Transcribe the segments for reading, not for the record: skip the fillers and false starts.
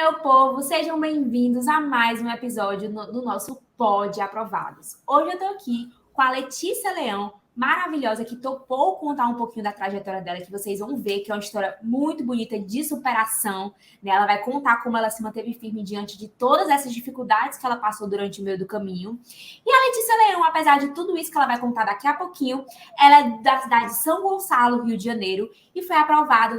meu povo, sejam bem-vindos a mais um episódio do nosso Pod Aprovados. Hoje eu tô aqui com a Letícia Leão, maravilhosa, que topou contar um pouquinho da trajetória dela, que vocês vão ver que é uma história muito bonita de superação, né? Ela vai contar como ela se manteve firme diante de todas essas dificuldades que ela passou durante o meio do caminho. E a Letícia Leão, apesar de tudo isso que ela vai contar daqui a pouquinho, ela é da cidade de São Gonçalo, Rio de Janeiro, e foi aprovada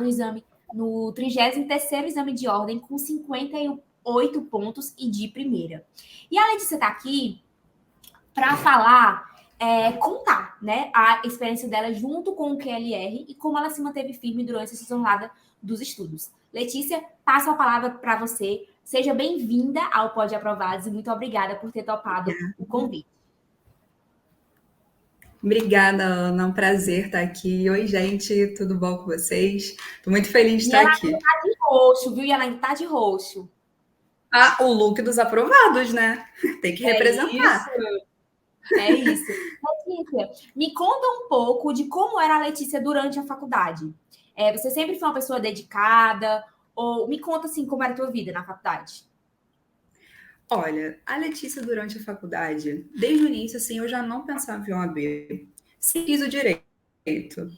no 33º exame de ordem com 58 pontos e de primeira. E a Letícia está aqui para contar, né, a experiência dela junto com o QLR e como ela se manteve firme durante essa jornada dos estudos. Letícia, passo a palavra para você. Seja bem-vinda ao Pod Aprovados e muito obrigada por ter topado o convite. Obrigada, Ana. É um prazer estar aqui. Oi, gente, tudo bom com vocês? Estou muito feliz de estar aqui. E ela está de roxo, viu? E ela está de roxo. Ah, o look dos aprovados, né? Tem que representar. É isso. Letícia, me conta um pouco de como era a Letícia durante a faculdade. Você sempre foi uma pessoa dedicada? Ou me conta, assim, como era a tua vida na faculdade. Olha, a Letícia durante a faculdade, desde o início, assim, eu já não pensava em OAB. Sempre quis o direito,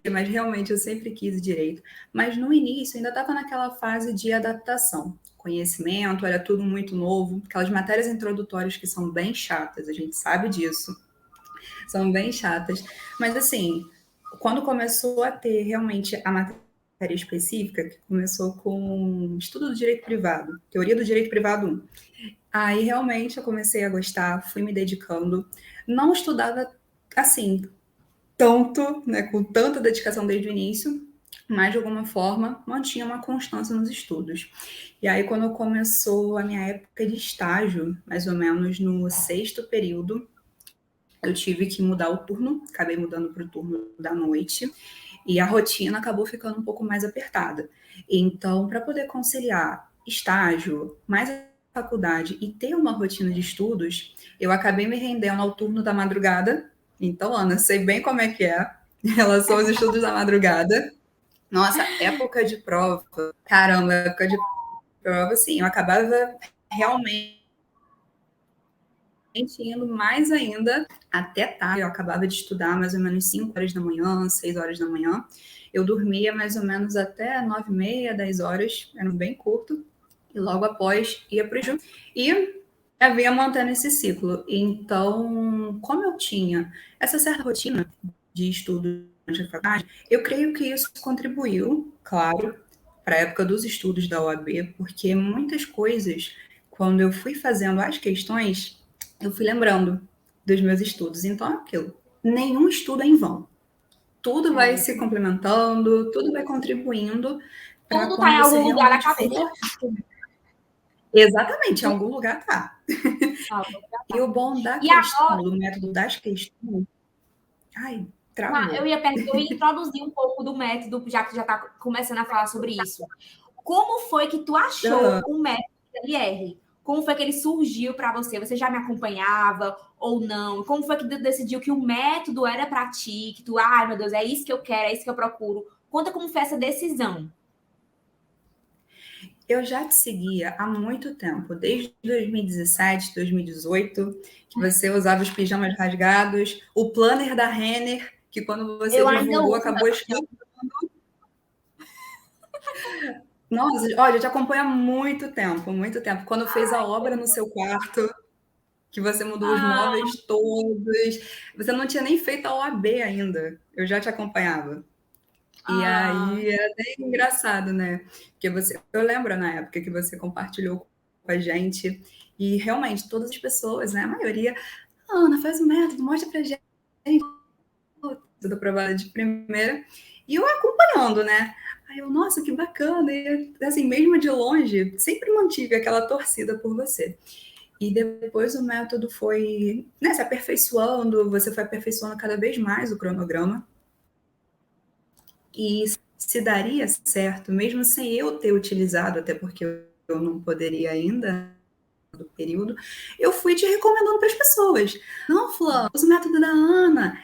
mas realmente eu sempre quis o direito. Mas no início ainda estava naquela fase de adaptação. Conhecimento, era tudo muito novo. Aquelas matérias introdutórias que são bem chatas, a gente sabe disso. São bem chatas. Mas assim, quando começou a ter realmente a matéria específica, que começou com estudo do direito privado, teoria do direito privado 1. Aí realmente eu comecei a gostar, fui me dedicando. Não estudava assim, tanto, né, com tanta dedicação desde o início, mas de alguma forma mantinha uma constância nos estudos. E aí quando começou a minha época de estágio, mais ou menos no 6º período, eu tive que mudar o turno, acabei mudando para o turno da noite, e a rotina acabou ficando um pouco mais apertada. Então, para poder conciliar estágio, mais a faculdade e ter uma rotina de estudos, eu acabei me rendendo ao turno da madrugada. Então, Ana, sei bem como é que é em relação aos estudos da madrugada. Nossa, época de prova, caramba, época de prova, sim, eu acabava realmente indo mais ainda até tarde. Eu acabava de estudar mais ou menos 5 horas da manhã, 6 horas da manhã. Eu dormia mais ou menos até 9h30, 10 horas, era bem curto. E logo após ia para o estudo. E eu vinha mantendo esse ciclo. Então, como eu tinha essa certa rotina de estudo durante a faculdade, eu creio que isso contribuiu, claro, para a época dos estudos da OAB, porque muitas coisas, quando eu fui fazendo as questões, eu fui lembrando dos meus estudos. Então, é aquilo. Nenhum estudo é em vão. Tudo vai se complementando, tudo vai contribuindo para Tudo quando está em você algum lugar da realmente cabeça. Exatamente, em algum lugar tá. E o bom da E questão, agora, do método das questões... Ai, travou. eu ia introduzir um pouco do método, já que já está começando a falar sobre isso. Como foi que tu achou o método LR? Como foi que ele surgiu para você? Você já me acompanhava ou não? Como foi que tu decidiu que o método era para ti? Que tu, ai meu Deus, é isso que eu quero, é isso que eu procuro. Conta como foi essa decisão. Eu já te seguia há muito tempo, desde 2017, 2018, que você usava os pijamas rasgados, o planner da Renner, que quando você divulgou, acabou escrito. Nossa, olha, eu te acompanho há muito tempo, muito tempo. Quando fez a obra no seu quarto, que você mudou os móveis todos, você não tinha nem feito a OAB ainda, eu já te acompanhava. E aí era bem engraçado, né? Porque eu lembro na época que você compartilhou com a gente, e realmente todas as pessoas, né? A maioria, Ana, faz o método, mostra pra gente. Tudo aprovado de primeira. E eu acompanhando, né? Aí eu, nossa, que bacana. E assim, mesmo de longe, sempre mantive aquela torcida por você. E depois o método foi, né, se aperfeiçoando, você foi aperfeiçoando cada vez mais o cronograma. E se daria certo, mesmo sem eu ter utilizado, até porque eu não poderia ainda do período, eu fui te recomendando para as pessoas. Não, Flávia, usa o método da Ana.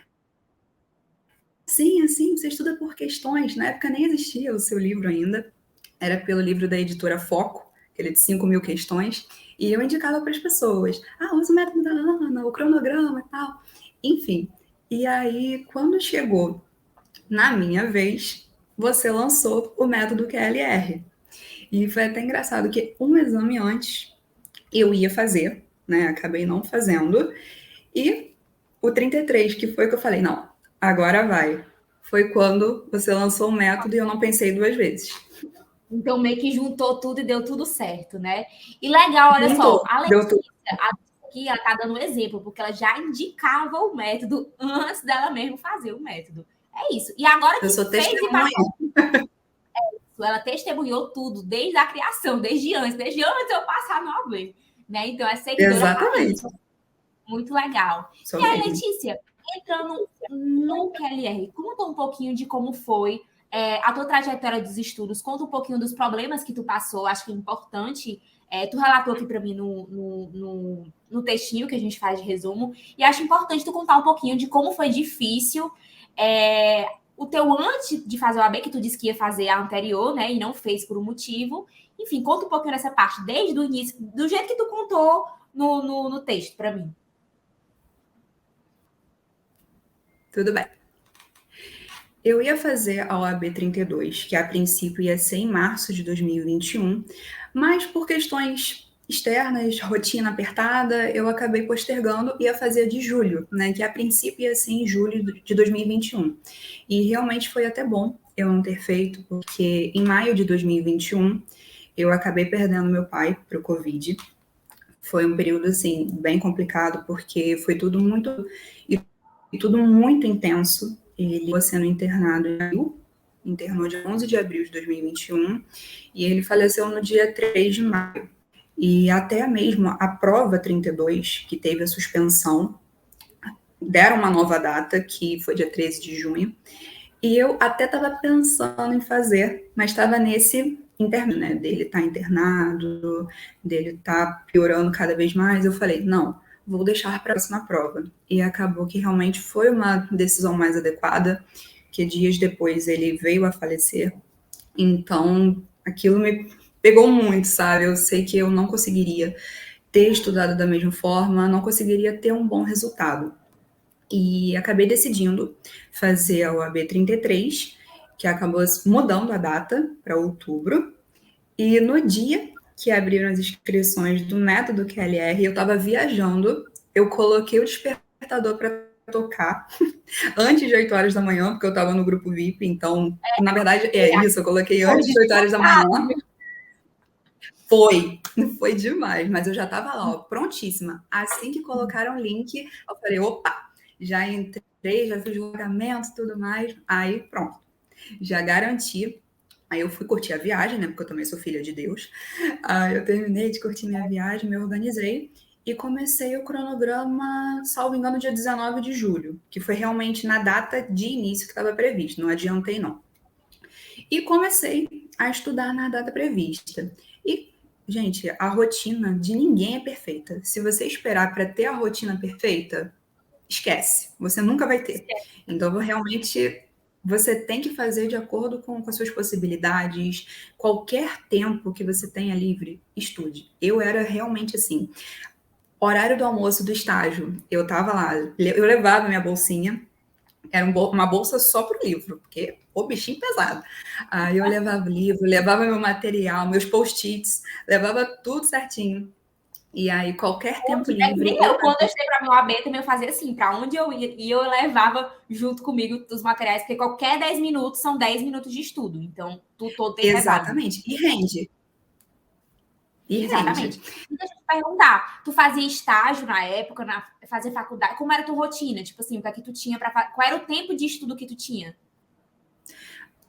Sim, assim, você estuda por questões. Na época nem existia o seu livro ainda, era pelo livro da editora Foco, aquele de 5.000 questões, e eu indicava para as pessoas, usa o método da Ana, o cronograma e tal. Enfim, e aí, quando chegou na minha vez, você lançou o método QLR. E foi até engraçado que um exame antes eu ia fazer, né? Acabei não fazendo. E o 33, que foi que eu falei, não, agora vai. Foi quando você lançou o método e eu não pensei duas vezes. Então, meio que juntou tudo e deu tudo certo, né? E legal, olha só, Juntou, a deu tudo. aqui ela tá dando um exemplo, porque ela já indicava o método antes dela mesmo fazer o método. É isso. E agora Eu que sou fez e testemunha. passou, ela testemunhou tudo, desde a criação, desde antes eu passar no AB, né? Então, é seguidora raiz. Exatamente. Muito legal. Sou E aí, mesmo. Letícia, entrando no QLR, conta um pouquinho de como foi a tua trajetória dos estudos, conta um pouquinho dos problemas que tu passou, acho que é importante. Tu relatou aqui para mim no textinho que a gente faz de resumo, e acho importante tu contar um pouquinho de como foi difícil o teu antes de fazer o AB, que tu disse que ia fazer a anterior, né, e não fez por um motivo. Enfim, conta um pouquinho dessa parte, desde o início, do jeito que tu contou no texto para mim. Tudo bem. Eu ia fazer a OAB 32, que a princípio ia ser em março de 2021, mas por questões externas, rotina apertada, eu acabei postergando e ia fazer de julho, né, que a princípio ia ser em julho de 2021. E realmente foi até bom eu não ter feito, porque em maio de 2021 eu acabei perdendo meu pai para o Covid. Foi um período, assim, bem complicado, porque foi tudo muito intenso. Ele estava sendo internado em abril, internou de 11 de abril de 2021, e ele faleceu no dia 3 de maio. E até mesmo a prova 32, que teve a suspensão, deram uma nova data, que foi dia 13 de junho, e eu até estava pensando em fazer, mas estava nesse interno, né, dele estar internado, dele estar piorando cada vez mais. Eu falei, não, vou deixar para a próxima prova. E acabou que realmente foi uma decisão mais adequada, que dias depois ele veio a falecer. Então, aquilo me pegou muito, sabe? Eu sei que eu não conseguiria ter estudado da mesma forma, não conseguiria ter um bom resultado. E acabei decidindo fazer a OAB 33, que acabou mudando a data para outubro. E no dia que abriram as inscrições do método QLR, eu estava viajando, eu coloquei o despertador para tocar antes de 8 horas da manhã, porque eu estava no grupo VIP, então, na verdade, é isso, eu coloquei antes de 8 horas da manhã. Foi demais, mas eu já estava lá, ó, prontíssima. Assim que colocaram o link, eu falei, opa, já entrei, já fiz o pagamento e tudo mais, aí pronto, já garanti. Aí eu fui curtir a viagem, né, porque eu também sou filha de Deus. Aí eu terminei de curtir minha viagem, me organizei e comecei o cronograma, salvo engano, dia 19 de julho, que foi realmente na data de início que estava previsto, não adiantei não. E comecei a estudar na data prevista. E, gente, a rotina de ninguém é perfeita. Se você esperar para ter a rotina perfeita, esquece, você nunca vai ter. Então, realmente, você tem que fazer de acordo com as suas possibilidades, qualquer tempo que você tenha livre, estude. Eu era realmente assim, horário do almoço do estágio, eu tava lá, eu levava minha bolsinha, era uma bolsa só para o livro, porque o bichinho pesado. Aí eu levava o livro, levava meu material, meus post-its, levava tudo certinho. E aí, qualquer tempo livre. Quando eu estudei para meu AB, também eu fazia assim, para onde eu ia, e eu levava junto comigo os materiais, porque qualquer 10 minutos são 10 minutos de estudo. Então, todo tempo Exatamente. E rende. Exatamente. E deixa eu te perguntar, tu fazia estágio na época, fazia faculdade, como era a tua rotina? Tipo assim, o que é que tu tinha qual era o tempo de estudo que tu tinha?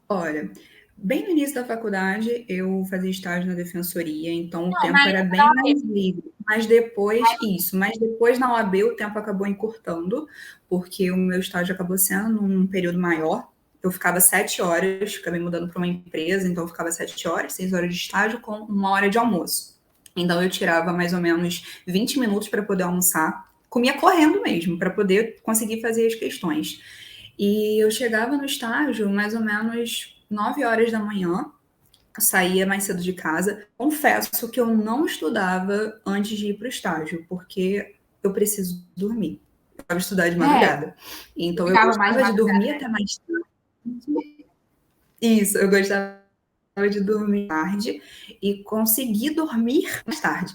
Olha, bem no início da faculdade, eu fazia estágio na defensoria, então o tempo era bem mais livre. Mas depois na OAB o tempo acabou encurtando, porque o meu estágio acabou sendo num período maior. Eu ficava 7 horas, acabei mudando para uma empresa, então eu ficava 7 horas, 6 horas de estágio com 1 hora de almoço. Então eu tirava mais ou menos 20 minutos para poder almoçar, comia correndo mesmo, para poder conseguir fazer as questões. E eu chegava no estágio mais ou menos 9 horas da manhã, saía mais cedo de casa. Confesso que eu não estudava antes de ir para o estágio, porque eu preciso dormir. Eu estava estudando de madrugada. Então, eu ficava mais de gostava de madrugada. dormir até mais tarde. Isso, eu gostava de dormir tarde e conseguir dormir mais tarde.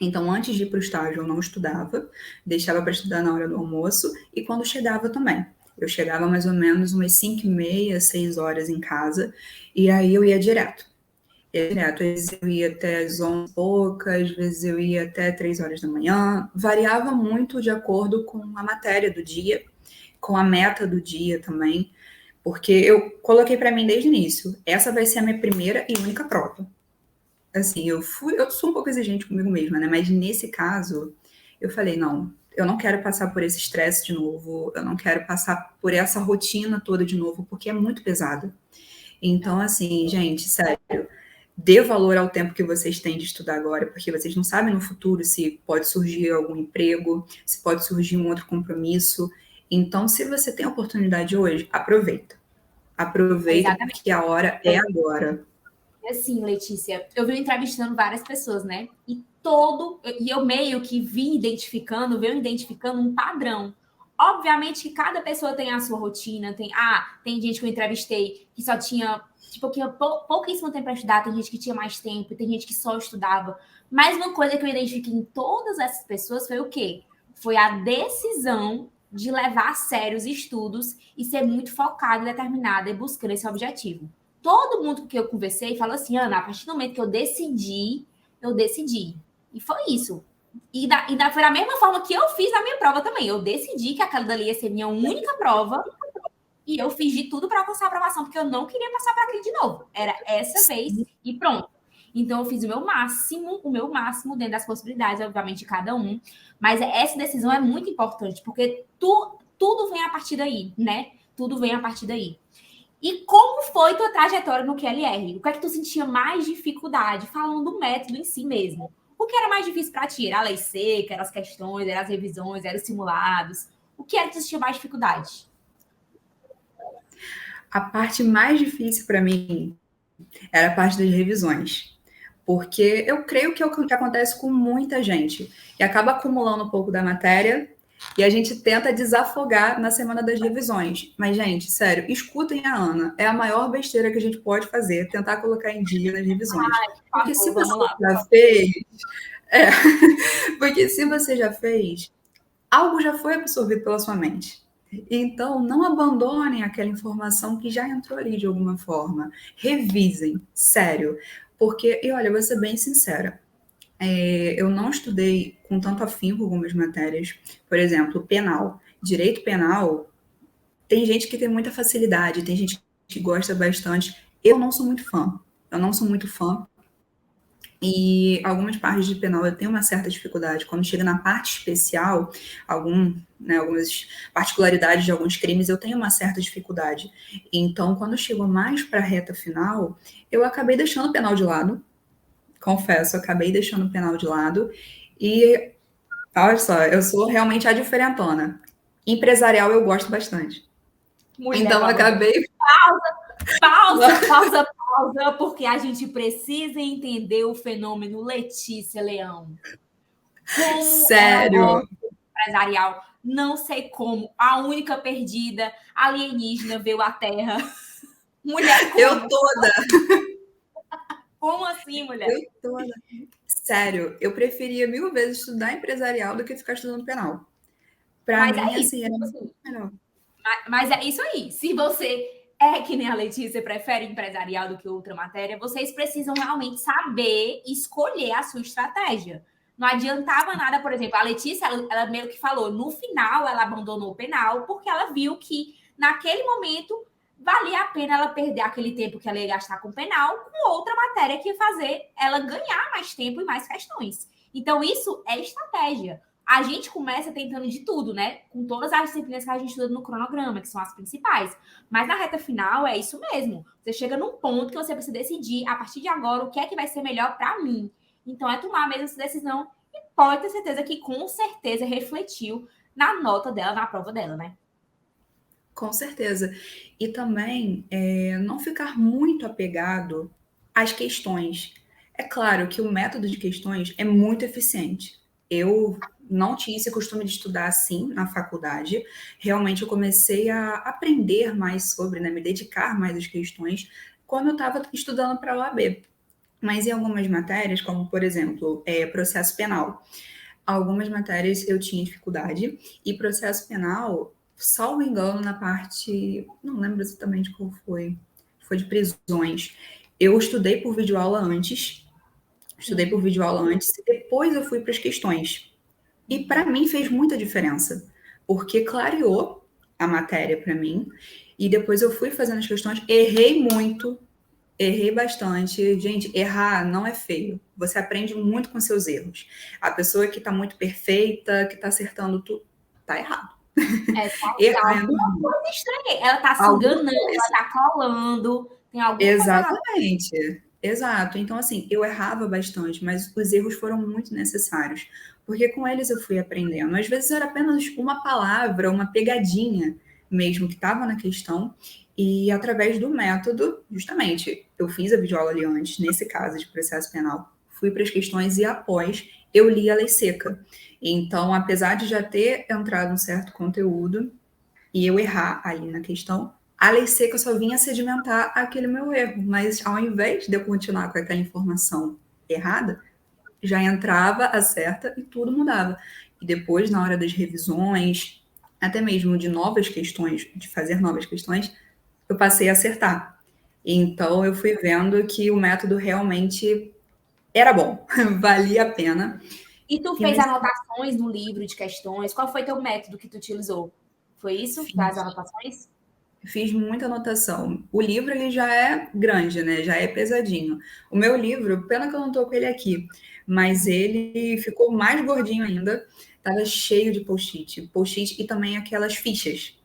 Então, antes de ir para o estágio, eu não estudava, deixava para estudar na hora do almoço e quando chegava também. Eu chegava mais ou menos umas 5h30, 6 horas em casa e aí eu ia direto. Às vezes eu ia até as 11 e poucas, às vezes eu ia até 3 horas da manhã. Variava muito de acordo com a matéria do dia, com a meta do dia também, porque eu coloquei para mim desde o início, essa vai ser a minha primeira e única prova. Assim, eu sou um pouco exigente comigo mesma, né? Mas nesse caso, eu falei, não, eu não quero passar por esse estresse de novo, eu não quero passar por essa rotina toda de novo, porque é muito pesado. Então, assim, gente, sério, dê valor ao tempo que vocês têm de estudar agora, porque vocês não sabem no futuro se pode surgir algum emprego, se pode surgir um outro compromisso. Então, se você tem a oportunidade hoje, aproveita. Aproveita, Exatamente. porque a hora é agora. E assim, Letícia, eu venho entrevistando várias pessoas, né? E eu meio que venho identificando um padrão. Obviamente que cada pessoa tem a sua rotina, tem gente que eu entrevistei que só tinha, tipo, pouquíssimo tempo para estudar, tem gente que tinha mais tempo, tem gente que só estudava. Mas uma coisa que eu identifiquei em todas essas pessoas foi o quê? Foi a decisão de levar a sério os estudos e ser muito focada, determinada e buscando esse objetivo. Todo mundo que eu conversei falou assim, Ana, a partir do momento que eu decidi. E foi isso. Foi da mesma forma que eu fiz na minha prova também. Eu decidi que aquela dali ia ser minha única prova e eu fiz de tudo para alcançar a aprovação, porque eu não queria passar para aquilo de novo. Era essa vez e pronto. Então, eu fiz o meu máximo dentro das possibilidades, obviamente, de cada um. Mas essa decisão é muito importante, porque tudo vem a partir daí, né? Tudo vem a partir daí. E como foi tua trajetória no QLR? O que é que tu sentia mais dificuldade? Falando do método em si mesmo. O que era mais difícil para ti? Era a lei seca, eram as questões, eram as revisões, eram os simulados? O que era que tu sentia mais dificuldade? A parte mais difícil para mim era a parte das revisões. Porque eu creio que é o que acontece com muita gente. E acaba acumulando um pouco da matéria e a gente tenta desafogar na semana das revisões. Mas, gente, sério, escutem a Ana. É a maior besteira que a gente pode fazer, tentar colocar em dia nas revisões. Porque se você já fez... Porque se você já fez, algo já foi absorvido pela sua mente. Então, não abandonem aquela informação que já entrou ali de alguma forma. Revisem, sério. Porque, e olha, eu vou ser bem sincera, eu não estudei com tanto afinco algumas matérias. Por exemplo, penal. Direito penal, tem gente que tem muita facilidade, tem gente que gosta bastante. Eu não sou muito fã. Eu não sou muito fã. E algumas partes de penal eu tenho uma certa dificuldade. Quando chega na parte especial, algumas particularidades de alguns crimes, eu tenho uma certa dificuldade. Então, quando chegou mais para a reta final, eu acabei deixando o penal de lado. Confesso, acabei deixando o penal de lado. E, olha só, eu sou realmente a diferentona. Empresarial eu gosto bastante. Mulher, então, acabei... Pausa, porque a gente precisa entender o fenômeno Letícia Leão. Como Sério? Empresarial, não sei como, a única perdida alienígena veio à Terra. Mulher, como? Eu toda. Como assim, mulher? Eu toda. Sério, eu preferia 1000 vezes estudar empresarial do que ficar estudando penal. Para mim, assim, era muito melhor. Mas é isso aí. Se você é que nem a Letícia, prefere empresarial do que outra matéria, vocês precisam realmente saber escolher a sua estratégia. Não adiantava nada, por exemplo, a Letícia, ela meio que falou, no final ela abandonou o penal porque ela viu que naquele momento valia a pena ela perder aquele tempo que ela ia gastar com penal com outra matéria que ia fazer ela ganhar mais tempo e mais questões. Então, isso é estratégia. A gente começa tentando de tudo, né? Com todas as disciplinas que a gente estuda no cronograma, que são as principais. Mas na reta final é isso mesmo. Você chega num ponto que você precisa decidir, a partir de agora, o que é que vai ser melhor para mim. Então, é tomar mesmo essa decisão e pode ter certeza que, com certeza, refletiu na nota dela, na prova dela, né? Com certeza. E também não ficar muito apegado As questões. É claro que o método de questões é muito eficiente. Eu não tinha esse costume de estudar assim na faculdade. Realmente eu comecei a aprender mais sobre, né, me dedicar mais às questões quando eu estava estudando para a OAB. Mas em algumas matérias, como por exemplo, processo penal, algumas matérias eu tinha dificuldade e processo penal, salvo engano, na parte, não lembro exatamente qual foi de prisões. Eu estudei por videoaula antes e depois eu fui para as questões. E para mim fez muita diferença, porque clareou a matéria para mim e depois eu fui fazendo as questões, errei muito, errei bastante. Gente, errar não é feio. Você aprende muito com seus erros. A pessoa que está muito perfeita, que está acertando tudo, tá errado. Tem Errar é alguma normal. coisa estranha. Ela tá se Alguma enganando, ela coisa. tá colando, tem alguma coisa errada. Exatamente. Exato. Então, assim, eu errava bastante, mas os erros foram muito necessários, porque com eles eu fui aprendendo. Às vezes era apenas uma palavra, uma pegadinha mesmo que estava na questão, e através do método, justamente, eu fiz a videoaula ali antes, nesse caso de processo penal, fui para as questões e após eu li a lei seca. Então, apesar de já ter entrado um certo conteúdo e eu errar ali na questão, a lei seca só vinha sedimentar aquele meu erro, mas ao invés de eu continuar com aquela informação errada, já entrava a certa e tudo mudava. E depois, na hora das revisões, até mesmo de novas questões, de fazer novas questões, eu passei a acertar. Então, eu fui vendo que o método realmente era bom, valia a pena. E tu E fez me anotações no livro de questões? Qual foi teu método que tu utilizou? Foi isso? Das fiz, anotações? fiz muita anotação. O livro ele já é grande, né? Já é pesadinho. O meu livro, pena que eu não tô com ele aqui, mas ele ficou mais gordinho ainda. Tava cheio de post-it e também aquelas fichas.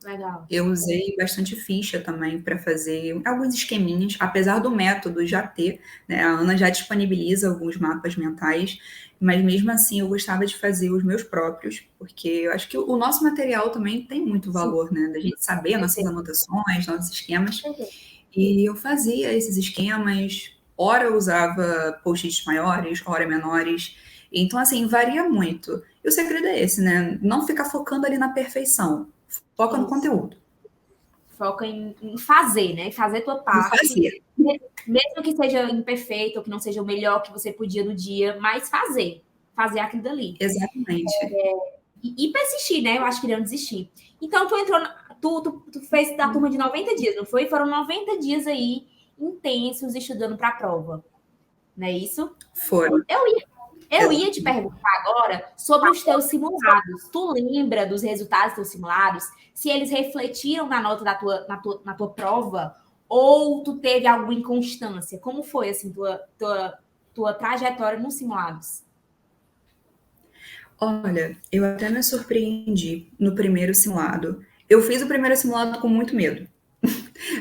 Legal. Eu usei bastante ficha também para fazer alguns esqueminhas, apesar do método já ter, né? A Ana já disponibiliza alguns mapas mentais, mas mesmo assim eu gostava de fazer os meus próprios, porque eu acho que o nosso material também tem muito Sim, valor, né? Da gente saber com nossas certeza. anotações, nossos esquemas. Com certeza. E eu fazia esses esquemas, ora eu usava post-its maiores, ora menores. Então, assim, varia muito. E o segredo é esse, né? Não ficar focando ali na perfeição. Foca no Isso. conteúdo. Foca em fazer, né? Em fazer tua Em parte, fazer. mesmo que seja imperfeito, ou que não seja o melhor que você podia no dia, mas fazer. Fazer aquilo dali. Exatamente. E persistir, né? Eu acho que não desistir. Então, tu entrou, tu fez da turma de 90 dias, não foi? Foram 90 dias aí intensos estudando para a prova, não é isso? Foram. Eu ia te Exatamente. perguntar agora sobre os teus simulados. Tu lembra dos resultados dos teus simulados? Se eles refletiram na nota na tua prova? Ou tu teve alguma inconstância? Como foi, assim, tua trajetória nos simulados? Olha, eu até me surpreendi no primeiro simulado. Eu fiz o primeiro simulado com muito medo.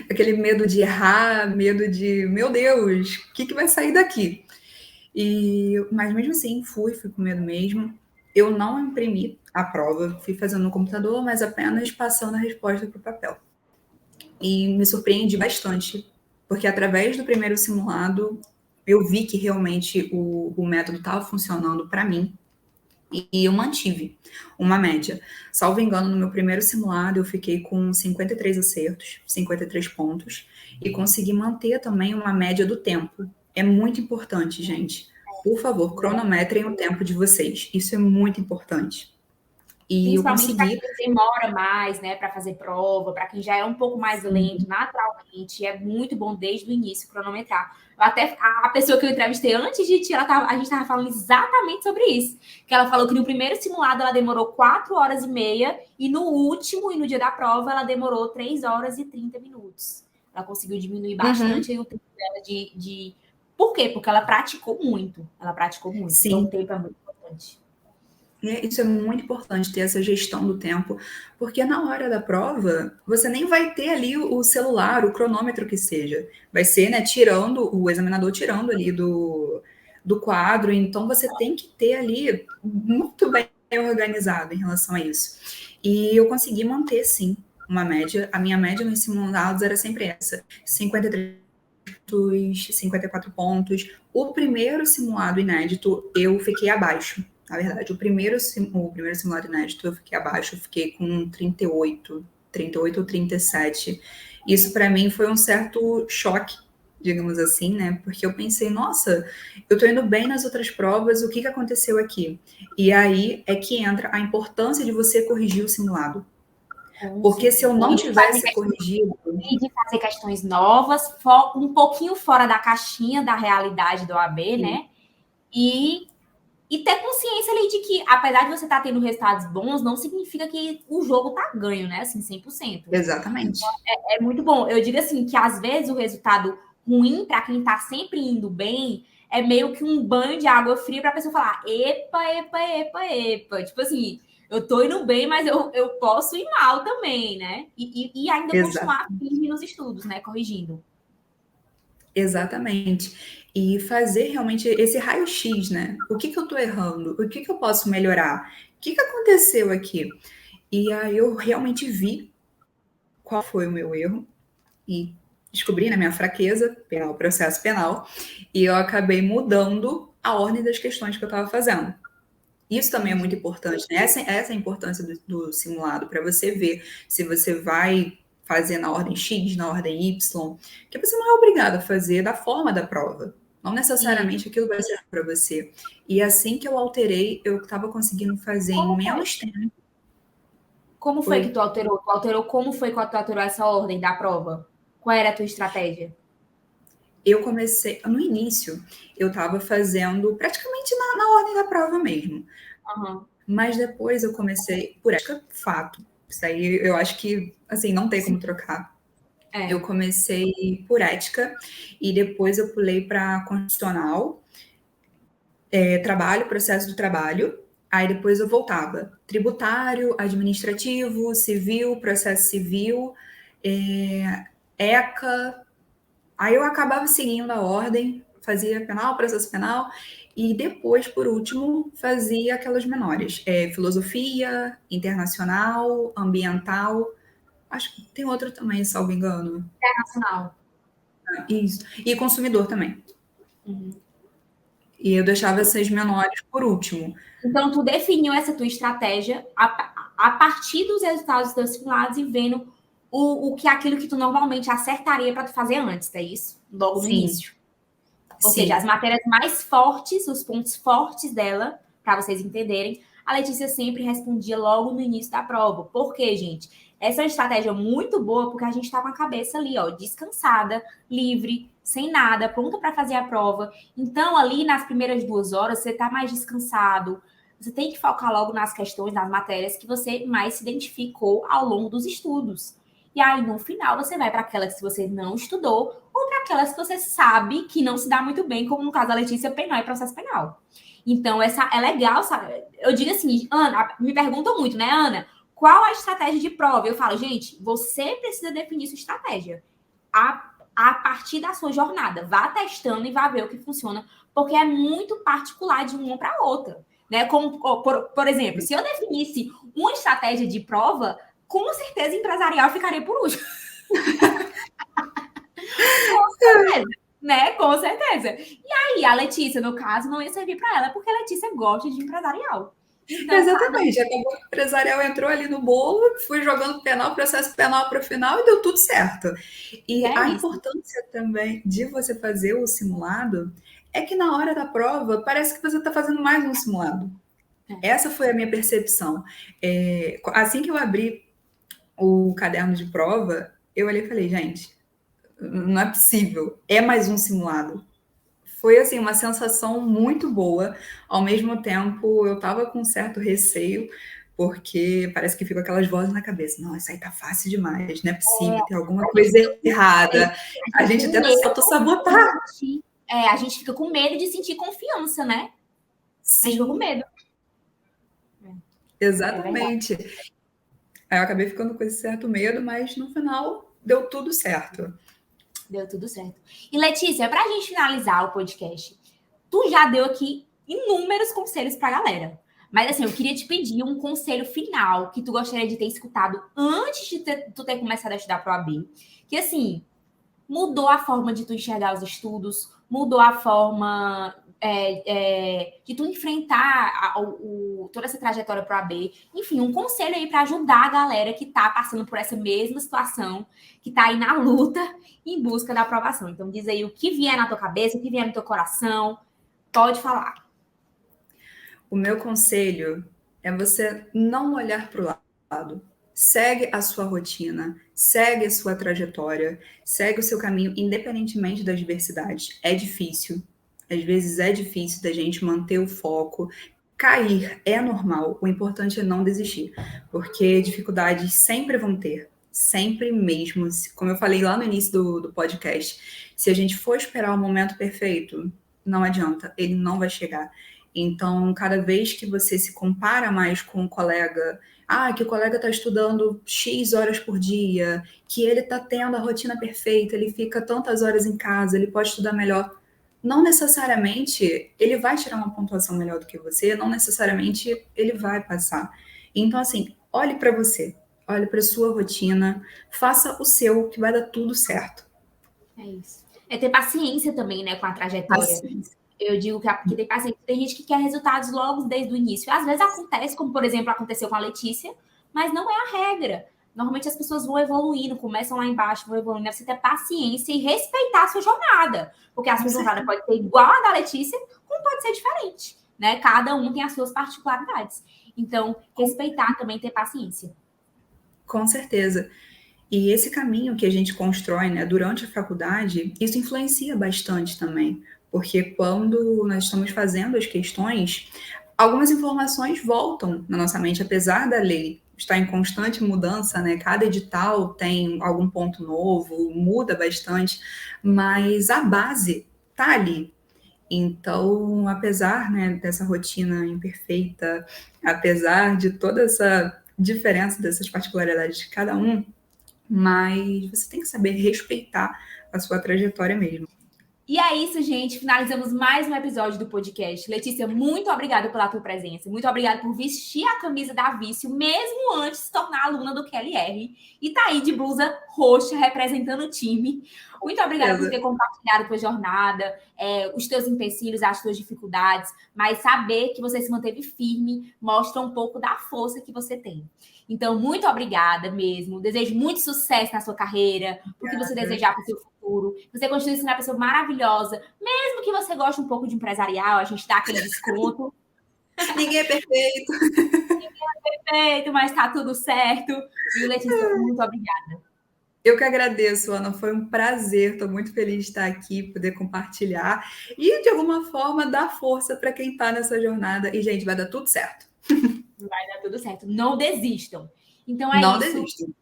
Aquele medo de errar, medo de, meu Deus, o que vai sair daqui? Mas mesmo assim, fui com medo mesmo. Eu não imprimi a prova, fui fazendo no computador, mas apenas passando a resposta para o papel. E me surpreendi bastante, porque através do primeiro simulado, eu vi que realmente o método estava funcionando para mim e eu mantive uma média. Salvo engano, no meu primeiro simulado, eu fiquei com 53 acertos, 53 pontos, e consegui manter também uma média do tempo. É muito importante, gente. Por favor, cronometrem o tempo de vocês. Isso é muito importante. E eu Principalmente para consegui. quem demora mais, né, para fazer prova, para quem já é um pouco mais lento naturalmente, é muito bom desde o início cronometrar. Até a pessoa que eu entrevistei antes de ti, a gente estava falando exatamente sobre isso. Que ela falou que no primeiro simulado ela demorou 4 horas e meia, e no último, e no dia da prova, ela demorou 3 horas e 30 minutos. Ela conseguiu diminuir bastante Uhum. aí o tempo dela de. Por quê? Porque ela praticou muito. Ela praticou muito. Então, o Sim. tempo é muito importante. Isso é muito importante, ter essa gestão do tempo, porque na hora da prova, você nem vai ter ali o celular, o cronômetro que seja. Vai ser, né, tirando, o examinador tirando ali do quadro, então você tem que ter ali muito bem organizado em relação a isso. E eu consegui manter, sim, uma média. A minha média nos simulados era sempre essa, 53 54 pontos. O primeiro simulado inédito, eu fiquei abaixo. Na verdade, o primeiro simulado inédito, eu fiquei abaixo. Eu fiquei com 38 ou 37. Isso, para mim, foi um certo choque, digamos assim, né? Porque eu pensei, nossa, eu tô indo bem nas outras provas, o que aconteceu aqui? E aí é que entra a importância de você corrigir o simulado. Porque se eu não tivesse corrigido... E de fazer questões novas, um pouquinho fora da caixinha da realidade do AB, né? E ter consciência ali de que, apesar de você estar tendo resultados bons, não significa que o jogo tá ganho, né? Assim, 100%. Exatamente. É muito bom. Eu digo assim, que às vezes o resultado ruim, para quem tá sempre indo bem, é meio que um banho de água fria pra pessoa falar, epa. Tipo assim, eu tô indo bem, mas eu posso ir mal também, né? E ainda continuar firme nos estudos, né? Corrigindo. Exatamente. E fazer realmente esse raio-x, né? O que eu tô errando? O que eu posso melhorar? O que aconteceu aqui? E aí eu realmente vi qual foi o meu erro e descobri, né, minha fraqueza, penal, processo penal, e eu acabei mudando a ordem das questões que eu estava fazendo. Isso também é muito importante, né? Essa é a importância do simulado, para você ver se você vai fazer na ordem X, na ordem Y, que você não é obrigado a fazer da forma da prova. Não necessariamente aquilo vai ser para você. E assim que eu alterei, eu estava conseguindo fazer em menos tempo. Como foi que tu alterou? Tu alterou como foi que tu alterou essa ordem da prova? Qual era a tua estratégia? Eu comecei, no início, eu estava fazendo praticamente na ordem da prova mesmo. Uhum. Mas depois eu comecei por ética, fato. Isso aí eu acho que, assim, não tem como trocar. Eu comecei por ética e depois eu pulei para constitucional, trabalho, processo do trabalho. Aí depois eu voltava. Tributário, administrativo, civil, processo civil, ECA. Aí eu acabava seguindo a ordem, fazia penal, processo penal, e depois, por último, fazia aquelas menores. Filosofia, internacional, ambiental. Acho que tem outra também, salvo engano. Internacional. Isso. E consumidor também. Uhum. E eu deixava essas menores por último. Então, tu definiu essa tua estratégia a partir dos resultados dos teus simulados e vendo aquilo que tu normalmente acertaria para tu fazer antes, é isso? Logo no início. Ou seja, as matérias mais fortes, os pontos fortes dela, para vocês entenderem, a Letícia sempre respondia logo no início da prova. Por quê, gente? Essa é uma estratégia muito boa porque a gente está com a cabeça ali, ó, descansada, livre, sem nada, pronta para fazer a prova. Então, ali nas primeiras 2 horas, você está mais descansado. Você tem que focar logo nas questões, nas matérias que você mais se identificou ao longo dos estudos. E aí, no final, você vai para aquelas que você não estudou ou para aquelas que você sabe que não se dá muito bem, como no caso da Letícia, penal e processo penal. Então, essa é legal, sabe? Eu digo assim, Ana, me perguntam muito, né, Ana? Qual a estratégia de prova? Eu falo, gente, você precisa definir sua estratégia a partir da sua jornada. Vá testando e vá ver o que funciona, porque é muito particular de uma para outra. Né? Como, por exemplo, se eu definisse uma estratégia de prova, com certeza empresarial ficaria por último. Com certeza, né? Com certeza. E aí, a Letícia, no caso, não ia servir para ela, porque a Letícia gosta de empresarial. Então, exatamente. Acabou que o empresarial entrou ali no bolo, fui jogando penal, processo penal para o final e deu tudo certo. E a importância também de você fazer o simulado é que na hora da prova parece que você está fazendo mais um simulado. Essa foi a minha percepção. Assim que eu abri o caderno de prova, eu olhei e falei, gente, não é possível. É mais um simulado. Foi, assim, uma sensação muito boa. Ao mesmo tempo, eu tava com um certo receio, porque parece que ficam aquelas vozes na cabeça. Não, isso aí tá fácil demais, não é possível, tem alguma coisa errada. A gente tenta se autossabotar. A gente fica com medo de sentir confiança, né? Sim. A gente fica com medo. Exatamente. Aí eu acabei ficando com esse certo medo, mas no final deu tudo certo. Deu tudo certo. E Letícia, pra gente finalizar o podcast, tu já deu aqui inúmeros conselhos pra galera. Mas assim, eu queria te pedir um conselho final que tu gostaria de ter escutado antes de tu ter começado a estudar pro AB. Que assim, mudou a forma de tu enxergar os estudos, mudou a forma de tu enfrentar toda essa trajetória para o AB. Enfim, um conselho aí para ajudar a galera que está passando por essa mesma situação, que está aí na luta em busca da aprovação. Então, diz aí o que vier na tua cabeça, o que vier no teu coração, pode falar. O meu conselho é você não olhar para o lado. Segue a sua rotina, segue a sua trajetória, segue o seu caminho, independentemente das diversidades. É difícil, às vezes é difícil da gente manter o foco. Cair é normal, o importante é não desistir, porque dificuldades sempre vão ter, sempre mesmo. Como eu falei lá no início do podcast, se a gente for esperar o momento perfeito, não adianta, ele não vai chegar. Então, cada vez que você se compara mais com um colega, que o colega está estudando X horas por dia, que ele está tendo a rotina perfeita, ele fica tantas horas em casa, ele pode estudar melhor. Não necessariamente ele vai tirar uma pontuação melhor do que você, não necessariamente ele vai passar. Então, assim, olhe para você, olhe para sua rotina, faça o seu, que vai dar tudo certo. É isso. É ter paciência também, né, com a trajetória. Paciência. Eu digo que tem paciência. Tem gente que quer resultados logo desde o início. Às vezes acontece, como por exemplo aconteceu com a Letícia, mas não é a regra. Normalmente as pessoas vão evoluindo, começam lá embaixo, vão evoluindo. É você ter paciência e respeitar a sua jornada. Porque a sua jornada pode ser igual a da Letícia, como pode ser diferente. Né? Cada um tem as suas particularidades. Então, respeitar também, ter paciência. Com certeza. E esse caminho que a gente constrói, né, durante a faculdade, isso influencia bastante também. Porque quando nós estamos fazendo as questões, algumas informações voltam na nossa mente, apesar da lei estar em constante mudança, né? Cada edital tem algum ponto novo, muda bastante, mas a base tá ali. Então, apesar, né, dessa rotina imperfeita, apesar de toda essa diferença dessas particularidades de cada um, mas você tem que saber respeitar a sua trajetória mesmo. E é isso, gente. Finalizamos mais um episódio do podcast. Letícia, muito obrigada pela tua presença. Muito obrigada por vestir a camisa da Vício, mesmo antes de se tornar aluna do QLR. E tá aí de blusa roxa, representando o time. Muito obrigada por ter compartilhado a tua jornada, os teus empecilhos, as tuas dificuldades. Mas saber que você se manteve firme mostra um pouco da força que você tem. Então, muito obrigada mesmo. Desejo muito sucesso na sua carreira, o que você desejar para o seu futuro. Você continua sendo uma pessoa maravilhosa. Mesmo que você goste um pouco de empresarial, a gente dá aquele desconto. Ninguém é perfeito. Ninguém é perfeito, mas tá tudo certo. E Letícia, muito obrigada. Eu que agradeço, Ana. Foi um prazer. Estou muito feliz de estar aqui, poder compartilhar e, de alguma forma, dar força para quem está nessa jornada. E, gente, vai dar tudo certo. Vai dar tudo certo. Não desistam. Então é Não isso. desistam.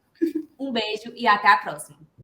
Um beijo e até a próxima.